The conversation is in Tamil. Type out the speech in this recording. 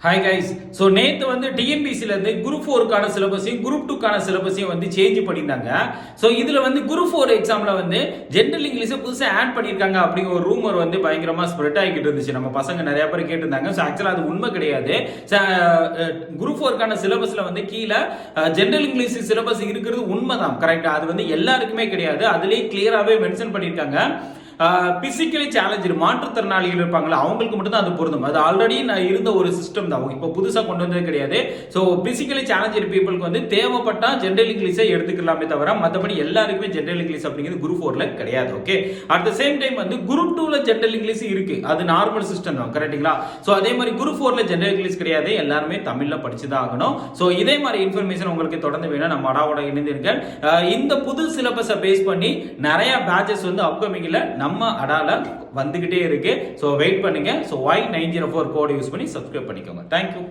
Hi guys. ஸோ நேற்று வந்து டிஎன்பிசிலேருந்து குரூப் 4க்கான சிலபஸையும் குரூப் 2க்கான சிலபஸையும் வந்து சேஞ்ச் பண்ணியிருந்தாங்க. ஸோ இதில் வந்து குரூப் 4 எக்ஸாமில் வந்து ஜென்ரல் இங்கிலீஷை புதுசாக ஆட் பண்ணியிருக்காங்க அப்படிங்கிற ஒரு ரூமர் வந்து பயங்கரமாக ஸ்ப்ரெட் ஆகிக்கிட்டு இருந்துச்சு. நம்ம பசங்க நிறைய பேர் கேட்டிருந்தாங்க. ஸோ ஆக்சுவலாக அது உண்மை கிடையாது. குரூப் 4க்கான சிலபஸில் வந்து கீழே ஜென்ரல் இங்கிலீஷ் சிலபஸ் இருக்கிறது உண்மை தான், கரெக்டாக. அது வந்து எல்லாருக்குமே கிடையாது. அதுலேயே கிளியராகவே மென்ஷன் பண்ணியிருக்காங்க. பிசிக்கலி சேலஞ்சு மாற்றுத்திறனாளிகள் இருப்பாங்களா, அவங்களுக்கு மட்டும் தான் அது பொருந்தும். அது ஆல்ரெடி நான் இருந்த ஒரு சிஸ்டம் தான், இப்போ புதுசாக கொண்டு வந்தது கிடையாது. ஸோ பிசிக்கலி சேலஞ்சு பீப்புளுக்கு வந்து தேவைப்பட்டா ஜென்ரல் இங்கிலீஷை எடுத்துக்கலாமே தவிர மற்றபடி எல்லாருக்குமே ஜென்ரல் இங்கிலீஷ் அப்படிங்கிறது குரூப் 4ல கிடையாது. Okay, at the same time வந்து குரூப் 2ல ஜென்ரல் இங்கிலீஷ் இருக்கு, அது நார்மல் சிஸ்டம் தான், கரெக்டுங்களா? ஸோ அதே மாதிரி குரூப் 4ல ஜென்ரல் இங்கிலீஷ் கிடையாது, எல்லாருமே தமிழ்ல படிச்சு தான் ஆகணும். ஸோ இதே மாதிரி இன்ஃபர்மேஷன் உங்களுக்கு தொடர்ந்து வேணும், நம்ம அடாவோட இணைந்திருக்கேன். இந்த புது சிலபஸை பேஸ் பண்ணி நிறைய பேட்சஸ் வந்து அப்கமிங்ல நம்ம அடால வந்துகிட்டே இருக்கு. ஸோ வெயிட் பண்ணுங்க. ஸோ Y904 கோட் யூஸ் பண்ணி சப்ஸ்கிரைப் பண்ணிக்கோங்க. தேங்க்யூ.